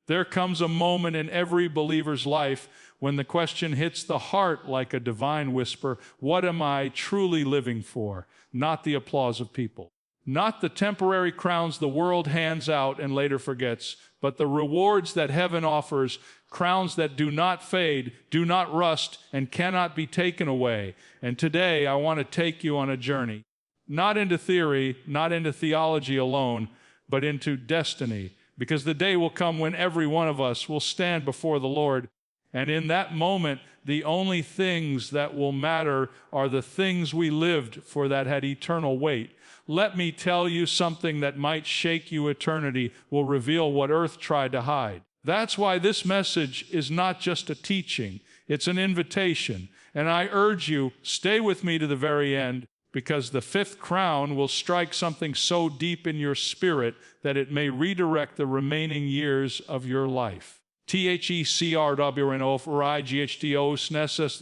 There comes a moment in every believer's life when the question hits the heart like a divine whisper. What am I truly living for? Not the applause of people. Not the temporary crowns the world hands out and later forgets, but the rewards that heaven offers, crowns that do not fade, do not rust, and cannot be taken away. And today I want to take you on a journey, not into theory, not into theology alone, but into destiny. Because the day will come when every one of us will stand before the Lord. And in that moment, the only things that will matter are the things we lived for that had eternal weight. Let me tell you something that might shake you eternity, will reveal what earth tried to hide. That's why this message is not just a teaching, it's an invitation. And I urge you, stay with me to the very end, because the fifth crown will strike something so deep in your spirit that it may redirect the remaining years of your life. The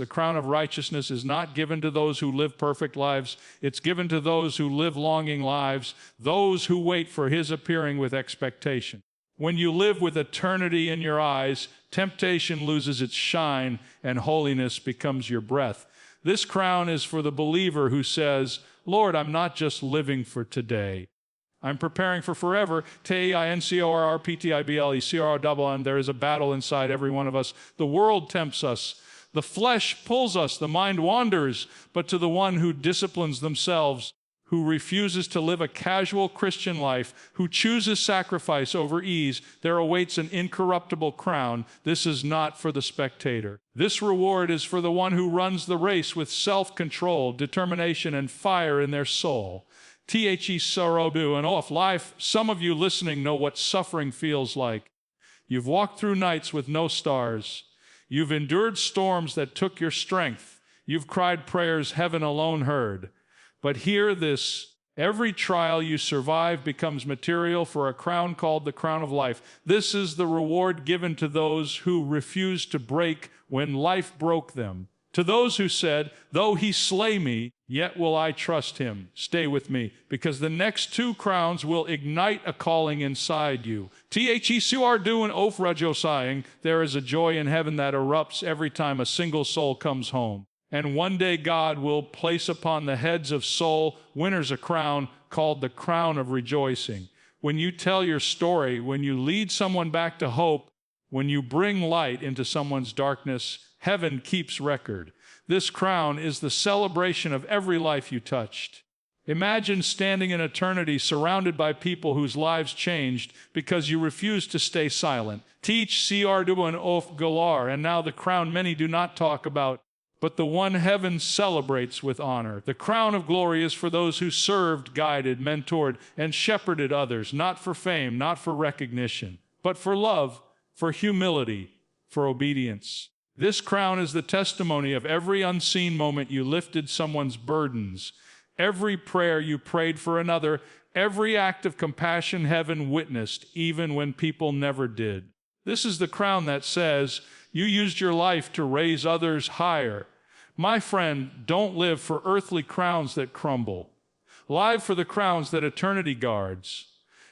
crown of righteousness is not given to those who live perfect lives. It's given to those who live longing lives, those who wait for his appearing with expectation. When you live with eternity in your eyes, temptation loses its shine and holiness becomes your breath. This crown is for the believer who says, Lord, I'm not just living for today. I'm preparing for forever. T-E-I-N-C-O-R-R-P-T-I-B-L-E-C-R-O-N. There is a battle inside every one of us. The world tempts us. The flesh pulls us. The mind wanders. But to the one who disciplines themselves, who refuses to live a casual Christian life, who chooses sacrifice over ease, there awaits an incorruptible crown. This is not for the spectator. This reward is for the one who runs the race with self-control, determination, and fire in their soul. T-H-E-S-O-R-O-B-U and off life. Some of you listening know what suffering feels like. You've walked through nights with no stars. You've endured storms that took your strength. You've cried prayers heaven alone heard. But hear this, every trial you survive becomes material for a crown called the crown of life. This is the reward given to those who refuse to break when life broke them. To those who said, though he slay me, yet will I trust him. Stay with me, because the next two crowns will ignite a calling inside you. T-H-E-C-U-R-D-U and Ofrajosaying, there is a joy in heaven that erupts every time a single soul comes home. And one day God will place upon the heads of soul winners a crown called the crown of rejoicing. When you tell your story, when you lead someone back to hope, when you bring light into someone's darkness, heaven keeps record. This crown is the celebration of every life you touched. Imagine standing in eternity surrounded by people whose lives changed because you refused to stay silent. Teach C-R-D-U and Of Galar, and now the crown many do not talk about, but the one heaven celebrates with honor. The crown of glory is for those who served, guided, mentored, and shepherded others, not for fame, not for recognition, but for love, for humility, for obedience. This crown is the testimony of every unseen moment you lifted someone's burdens, every prayer you prayed for another, every act of compassion heaven witnessed, even when people never did. This is the crown that says, you used your life to raise others higher. My friend, don't live for earthly crowns that crumble. Live for the crowns that eternity guards.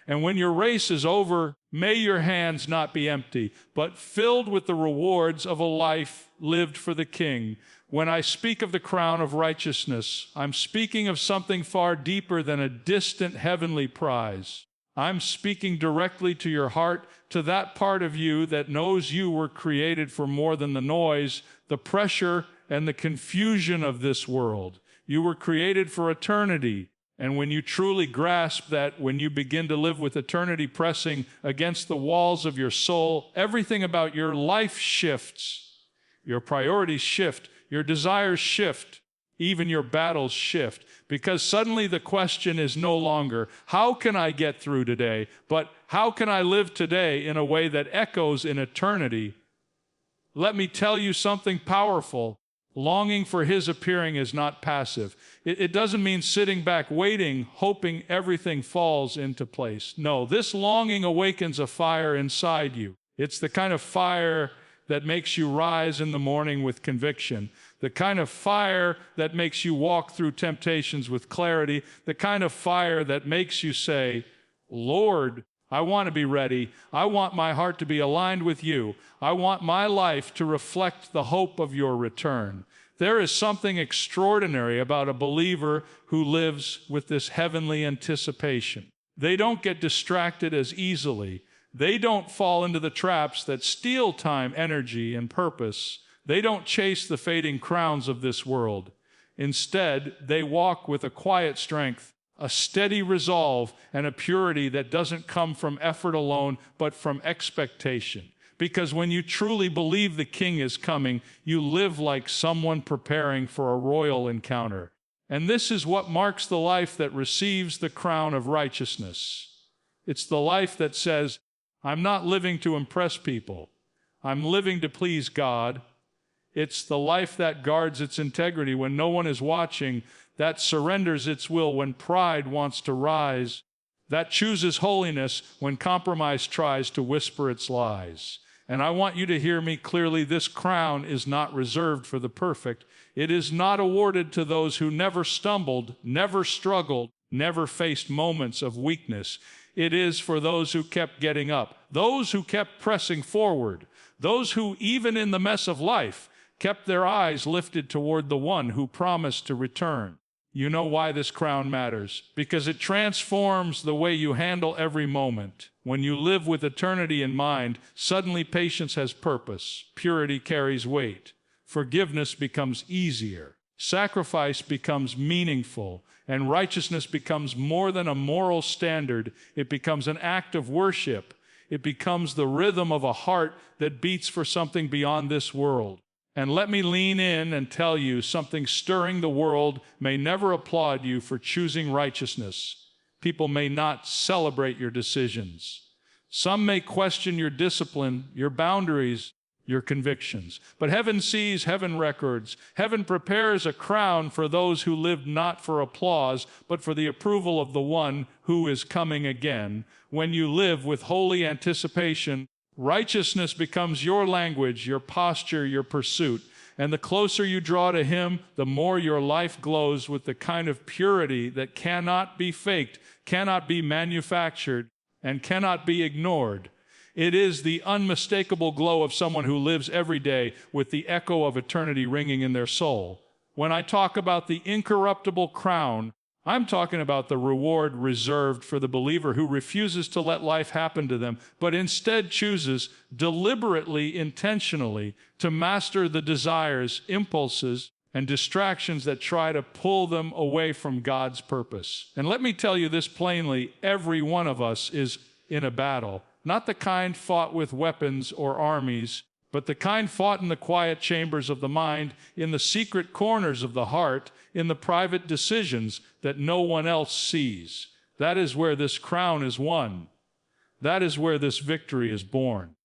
And when your race is over, may your hands not be empty, but filled with the rewards of a life lived for the King. When I speak of the crown of righteousness, I'm speaking of something far deeper than a distant heavenly prize. I'm speaking directly to your heart, to that part of you that knows you were created for more than the noise, the pressure, and the confusion of this world. You were created for eternity. And when you truly grasp that, when you begin to live with eternity pressing against the walls of your soul, everything about your life shifts. Your priorities shift. Your desires shift. Even your battles shift. Because suddenly the question is no longer, how can I get through today? But how can I live today in a way that echoes in eternity? Let me tell you something powerful. Longing for his appearing is not passive. It doesn't mean sitting back waiting, hoping everything falls into place. No, this longing awakens a fire inside you. It's the kind of fire that makes you rise in the morning with conviction, the kind of fire that makes you walk through temptations with clarity, the kind of fire that makes you say, Lord, I want to be ready. I want my heart to be aligned with you. I want my life to reflect the hope of your return. There is something extraordinary about a believer who lives with this heavenly anticipation. They don't get distracted as easily. They don't fall into the traps that steal time, energy, and purpose. They don't chase the fading crowns of this world. Instead, they walk with a quiet strength, a steady resolve, and a purity that doesn't come from effort alone, but from expectation. Because when you truly believe the King is coming, you live like someone preparing for a royal encounter. And this is what marks the life that receives the crown of righteousness. It's the life that says, I'm not living to impress people. I'm living to please God. It's the life that guards its integrity when no one is watching, that surrenders its will when pride wants to rise, that chooses holiness when compromise tries to whisper its lies. And I want you to hear me clearly. This crown is not reserved for the perfect. It is not awarded to those who never stumbled, never struggled, never faced moments of weakness. It is for those who kept getting up, those who kept pressing forward, those who, even in the mess of life, kept their eyes lifted toward the one who promised to return. You know why this crown matters? Because it transforms the way you handle every moment. When you live with eternity in mind, suddenly patience has purpose, purity carries weight, forgiveness becomes easier, sacrifice becomes meaningful, and righteousness becomes more than a moral standard. It becomes an act of worship. It becomes the rhythm of a heart that beats for something beyond this world. And let me lean in and tell you, something stirring the world may never applaud you for choosing righteousness. People may not celebrate your decisions. Some may question your discipline, your boundaries, your convictions. But heaven sees, heaven records. Heaven prepares a crown for those who lived not for applause, but for the approval of the one who is coming again. When you live with holy anticipation, righteousness becomes your language, your posture, your pursuit. And the closer you draw to Him, the more your life glows with the kind of purity that cannot be faked, cannot be manufactured, and cannot be ignored. It is the unmistakable glow of someone who lives every day with the echo of eternity ringing in their soul. When I talk about the incorruptible crown, I'm talking about the reward reserved for the believer who refuses to let life happen to them, but instead chooses deliberately, intentionally, to master the desires, impulses, and distractions that try to pull them away from God's purpose. And let me tell you this plainly, every one of us is in a battle, not the kind fought with weapons or armies, but the kind fought in the quiet chambers of the mind, in the secret corners of the heart, in the private decisions that no one else sees. That is where this crown is won. That is where this victory is born.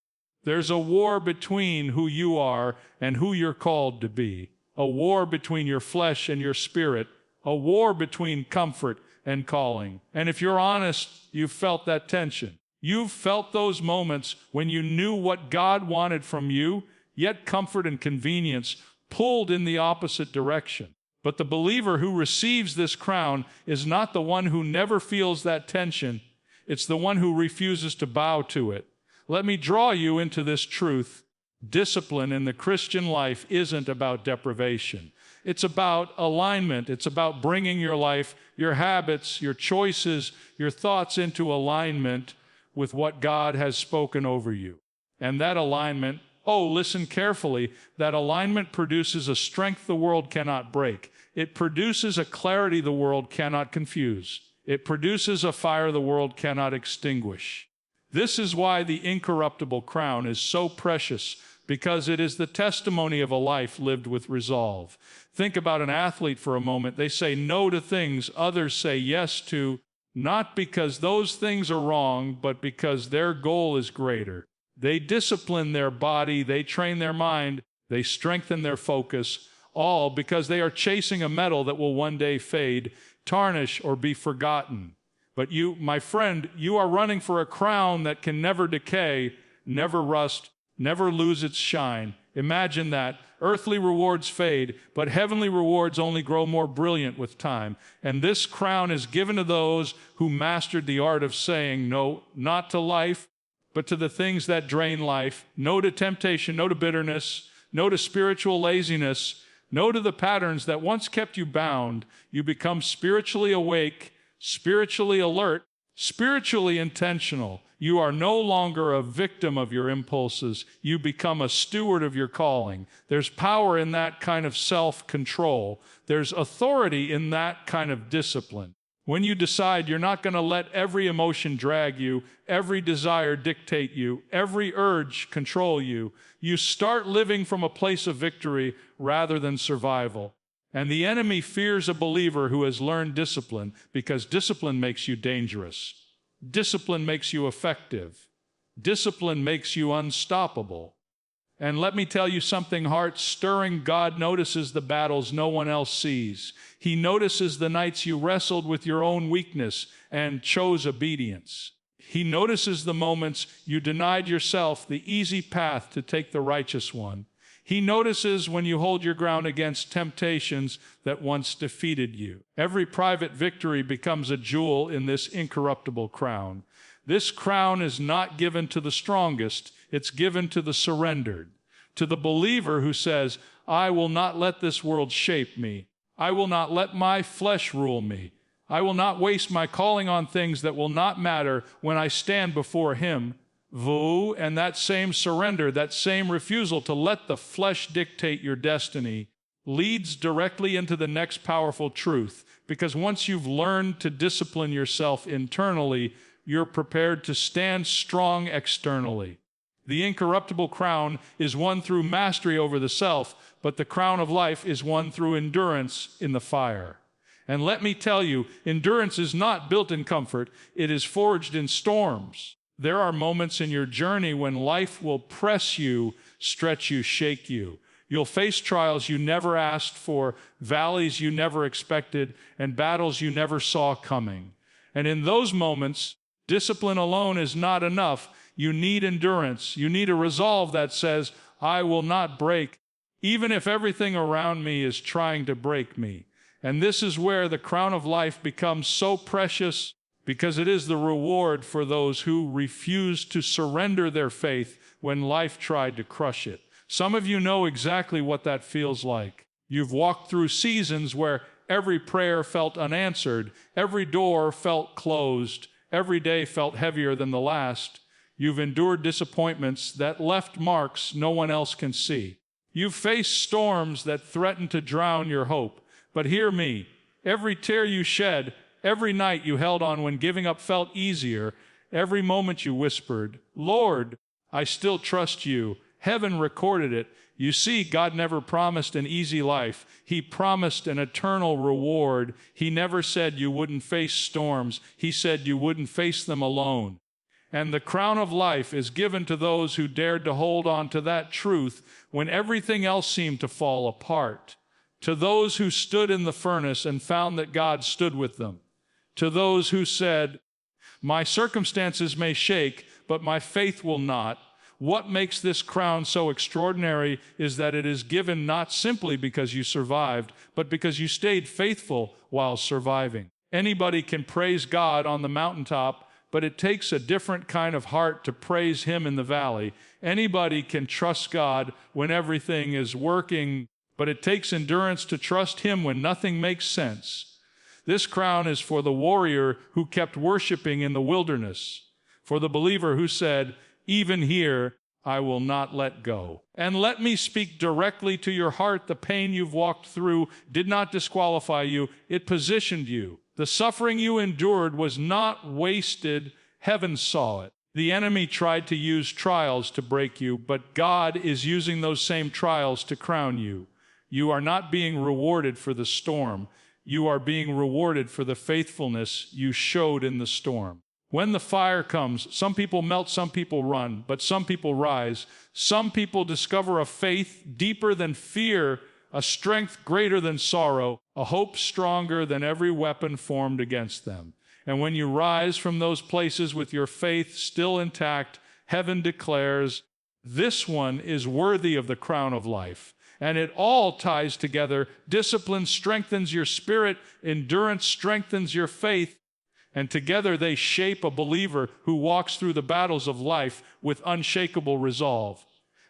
There's a war between who you are and who you're called to be. A war between your flesh and your spirit. A war between comfort and calling. And if you're honest, you've felt that tension. You've felt those moments when you knew what God wanted from you, yet comfort and convenience pulled in the opposite direction. But the believer who receives this crown is not the one who never feels that tension. It's the one who refuses to bow to it. Let me draw you into this truth. Discipline in the Christian life isn't about deprivation. It's about alignment. It's about bringing your life, your habits, your choices, your thoughts into alignment with what God has spoken over you. And that alignment, listen carefully, that alignment produces a strength the world cannot break. It produces a clarity the world cannot confuse. It produces a fire the world cannot extinguish. This is why the incorruptible crown is so precious, because it is the testimony of a life lived with resolve. Think about an athlete for a moment. They say no to things others say yes to, not because those things are wrong, but because their goal is greater. They discipline their body, they train their mind, they strengthen their focus, all because they are chasing a medal that will one day fade, tarnish, or be forgotten. But you, my friend, you are running for a crown that can never decay, never rust, never lose its shine. Imagine that. Earthly rewards fade, but heavenly rewards only grow more brilliant with time. And this crown is given to those who mastered the art of saying no, not to life, but to the things that drain life. No to temptation, no to bitterness, no to spiritual laziness, no to the patterns that once kept you bound. You become spiritually awake, spiritually alert, spiritually intentional. You are no longer a victim of your impulses. You become a steward of your calling. There's power in that kind of self-control. There's authority in that kind of discipline. When you decide you're not going to let every emotion drag you, every desire dictate you, every urge control you, you start living from a place of victory rather than survival. And the enemy fears a believer who has learned discipline, because discipline makes you dangerous. Discipline makes you effective. Discipline makes you unstoppable. And let me tell you something heart-stirring. God notices the battles no one else sees. He notices the nights you wrestled with your own weakness and chose obedience. He notices the moments you denied yourself the easy path to take the righteous one. He notices when you hold your ground against temptations that once defeated you. Every private victory becomes a jewel in this incorruptible crown. This crown is not given to the strongest, it's given to the surrendered, to the believer who says, I will not let this world shape me. I will not let my flesh rule me. I will not waste my calling on things that will not matter when I stand before Him. And that same surrender, that same refusal to let the flesh dictate your destiny, leads directly into the next powerful truth. Because once you've learned to discipline yourself internally, you're prepared to stand strong externally. The incorruptible crown is won through mastery over the self, but the crown of life is won through endurance in the fire. And let me tell you, endurance is not built in comfort, it is forged in storms. There are moments in your journey when life will press you, stretch you, shake you. You'll face trials you never asked for, valleys you never expected, and battles you never saw coming. And in those moments, discipline alone is not enough. You need endurance. You need a resolve that says, I will not break, even if everything around me is trying to break me. And this is where the crown of life becomes so precious, because it is the reward for those who refuse to surrender their faith when life tried to crush it. Some of you know exactly what that feels like. You've walked through seasons where every prayer felt unanswered, every door felt closed, every day felt heavier than the last. You've endured disappointments that left marks no one else can see. You've faced storms that threatened to drown your hope. But hear me, every tear you shed, every night you held on when giving up felt easier, every moment you whispered, Lord, I still trust you. Heaven recorded it. You see, God never promised an easy life. He promised an eternal reward. He never said you wouldn't face storms. He said you wouldn't face them alone. And the crown of life is given to those who dared to hold on to that truth when everything else seemed to fall apart. To those who stood in the furnace and found that God stood with them. To those who said, my circumstances may shake, but my faith will not. What makes this crown so extraordinary is that it is given not simply because you survived, but because you stayed faithful while surviving. Anybody can praise God on the mountaintop, but it takes a different kind of heart to praise Him in the valley. Anybody can trust God when everything is working, but it takes endurance to trust Him when nothing makes sense. This crown is for the warrior who kept worshiping in the wilderness, for the believer who said, even here, I will not let go. And let me speak directly to your heart. The pain you've walked through did not disqualify you. It positioned you. The suffering you endured was not wasted. Heaven saw it. The enemy tried to use trials to break you, but God is using those same trials to crown you. You are not being rewarded for the storm. You are being rewarded for the faithfulness you showed in the storm. When the fire comes, some people melt, some people run, but some people rise. Some people discover a faith deeper than fear, a strength greater than sorrow, a hope stronger than every weapon formed against them. And when you rise from those places with your faith still intact, heaven declares, This one is worthy of the crown of life. And it all ties together. Discipline strengthens your spirit. Endurance strengthens your faith. And together they shape a believer who walks through the battles of life with unshakable resolve.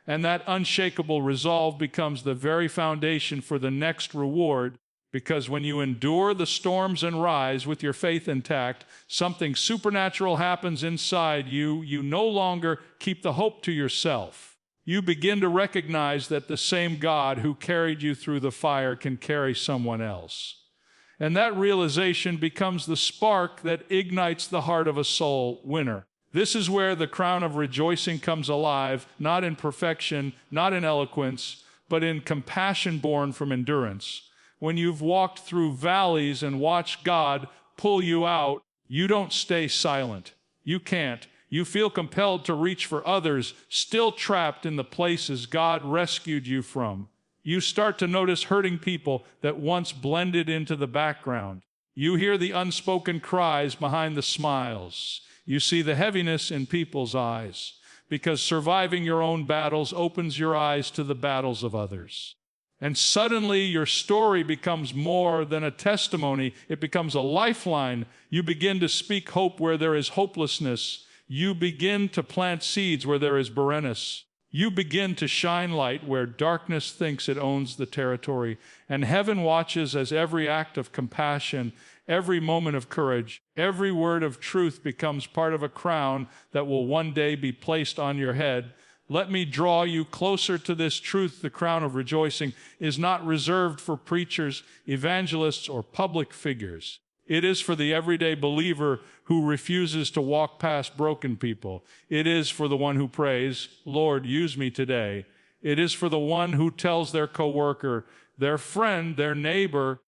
And that unshakable resolve becomes the very foundation for the next reward, because when you endure the storms and rise with your faith intact, something supernatural happens inside you. You no longer keep the hope to yourself. You begin to recognize that the same God who carried you through the fire can carry someone else. And that realization becomes the spark that ignites the heart of a soul winner. This is where the crown of rejoicing comes alive, not in perfection, not in eloquence, but in compassion born from endurance. When you've walked through valleys and watched God pull you out, you don't stay silent. You can't. You feel compelled to reach for others, still trapped in the places God rescued you from. You start to notice hurting people that once blended into the background. You hear the unspoken cries behind the smiles. You see the heaviness in people's eyes, because surviving your own battles opens your eyes to the battles of others. And suddenly your story becomes more than a testimony. It becomes a lifeline. You begin to speak hope where there is hopelessness. You begin to plant seeds where there is barrenness. You begin to shine light where darkness thinks it owns the territory. And heaven watches as every act of compassion, every moment of courage, every word of truth becomes part of a crown that will one day be placed on your head. Let me draw you closer to this truth. The crown of rejoicing is not reserved for preachers, evangelists, or public figures. It is for the everyday believer who refuses to walk past broken people. It is for the one who prays, "Lord, use me today." It is for the one who tells their coworker, their friend, their neighbor,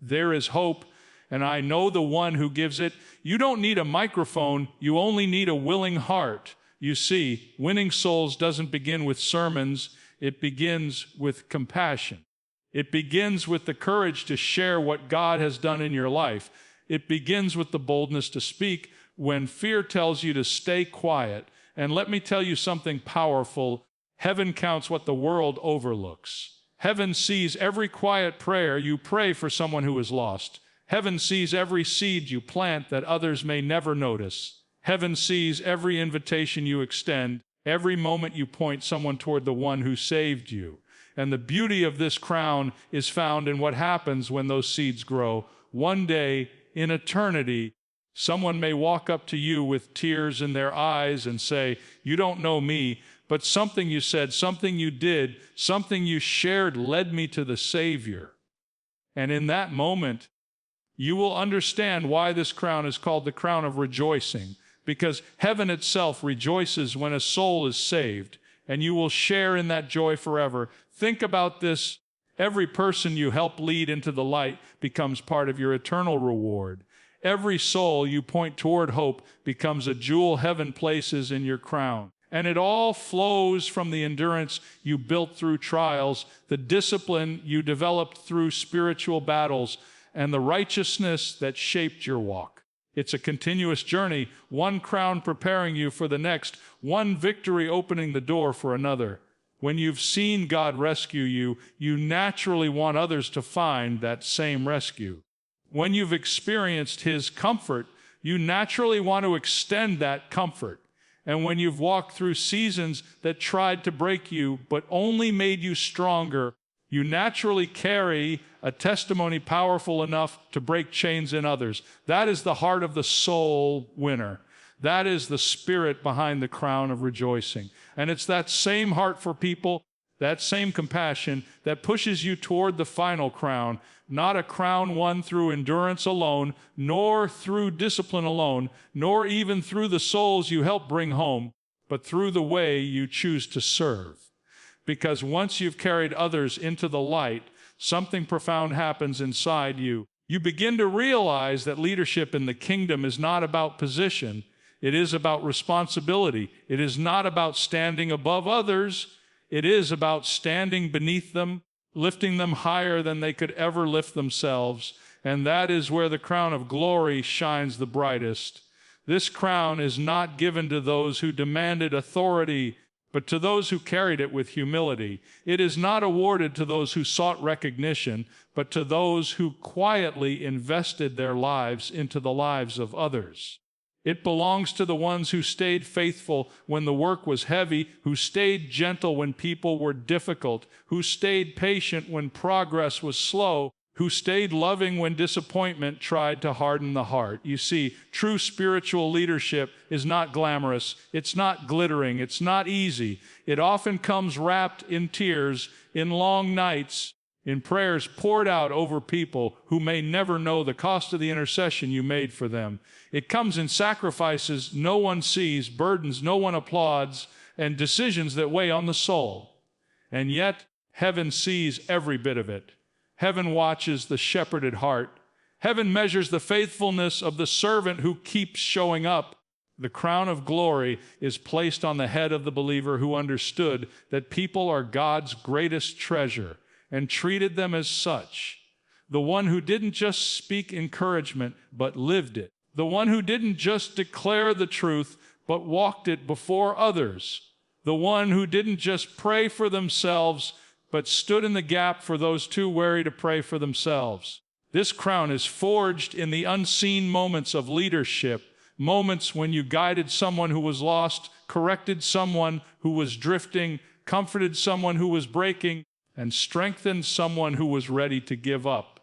there is hope, and I know the one who gives it. You don't need a microphone. You only need a willing heart. You see, winning souls doesn't begin with sermons. It begins with compassion. It begins with the courage to share what God has done in your life. It begins with the boldness to speak when fear tells you to stay quiet. And let me tell you something powerful. Heaven counts what the world overlooks. Heaven sees every quiet prayer you pray for someone who is lost. Heaven sees every seed you plant that others may never notice. Heaven sees every invitation you extend, every moment you point someone toward the one who saved you. And the beauty of this crown is found in what happens when those seeds grow. One day, in eternity, someone may walk up to you with tears in their eyes and say, "You don't know me, but something you said, something you did, something you shared led me to the Savior." And in that moment, you will understand why this crown is called the crown of rejoicing, because heaven itself rejoices when a soul is saved, and you will share in that joy forever. Think about this. Every person you help lead into the light becomes part of your eternal reward. Every soul you point toward hope becomes a jewel heaven places in your crown. And it all flows from the endurance you built through trials, the discipline you developed through spiritual battles, and the righteousness that shaped your walk. It's a continuous journey, one crown preparing you for the next, one victory opening the door for another. When you've seen God rescue you, you naturally want others to find that same rescue. When you've experienced His comfort, you naturally want to extend that comfort. And when you've walked through seasons that tried to break you but only made you stronger, you naturally carry a testimony powerful enough to break chains in others. That is the heart of the soul winner. That is the spirit behind the crown of rejoicing. And it's that same heart for people, that same compassion that pushes you toward the final crown, not a crown won through endurance alone, nor through discipline alone, nor even through the souls you help bring home, but through the way you choose to serve. Because once you've carried others into the light, something profound happens inside you. You begin to realize that leadership in the kingdom is not about position. It is about responsibility. It is not about standing above others. It is about standing beneath them, lifting them higher than they could ever lift themselves. And that is where the crown of glory shines the brightest. This crown is not given to those who demanded authority, but to those who carried it with humility. It is not awarded to those who sought recognition, but to those who quietly invested their lives into the lives of others. It belongs to the ones who stayed faithful when the work was heavy, who stayed gentle when people were difficult, who stayed patient when progress was slow, who stayed loving when disappointment tried to harden the heart. You see, true spiritual leadership is not glamorous, it's not glittering, it's not easy. It often comes wrapped in tears, in long nights, in prayers poured out over people who may never know the cost of the intercession you made for them. It comes in sacrifices no one sees, burdens no one applauds, and decisions that weigh on the soul. And yet, heaven sees every bit of it. Heaven watches the shepherded heart. Heaven measures the faithfulness of the servant who keeps showing up. The crown of glory is placed on the head of the believer who understood that people are God's greatest treasure and treated them as such. The one who didn't just speak encouragement, but lived it. The one who didn't just declare the truth, but walked it before others. The one who didn't just pray for themselves, but stood in the gap for those too weary to pray for themselves. This crown is forged in the unseen moments of leadership, moments when you guided someone who was lost, corrected someone who was drifting, comforted someone who was breaking, and strengthened someone who was ready to give up.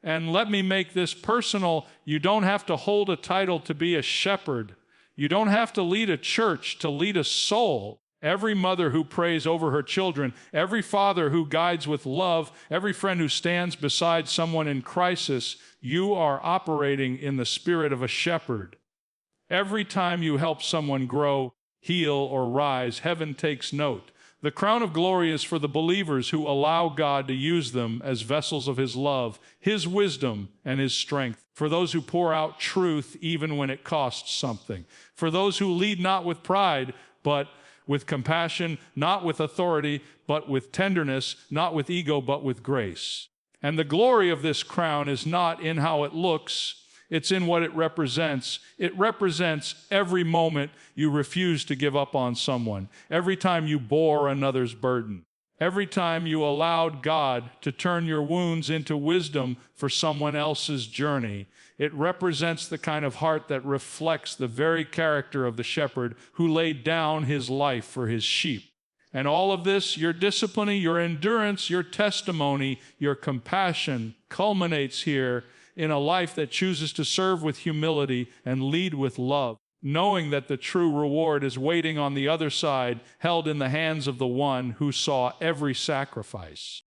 And let me make this personal. You don't have to hold a title to be a shepherd. You don't have to lead a church to lead a soul. Every mother who prays over her children, every father who guides with love, every friend who stands beside someone in crisis, you are operating in the spirit of a shepherd. Every time you help someone grow, heal, or rise, heaven takes note. The crown of glory is for the believers who allow God to use them as vessels of His love, His wisdom, and His strength. For those who pour out truth even when it costs something. For those who lead not with pride, but with compassion, not with authority, but with tenderness, not with ego, but with grace. And the glory of this crown is not in how it looks, it's in what it represents. It represents every moment you refuse to give up on someone, every time you bore another's burden, every time you allowed God to turn your wounds into wisdom for someone else's journey. It represents the kind of heart that reflects the very character of the shepherd who laid down his life for his sheep. And all of this, your discipline, your endurance, your testimony, your compassion, culminates here in a life that chooses to serve with humility and lead with love, knowing that the true reward is waiting on the other side, held in the hands of the one who saw every sacrifice.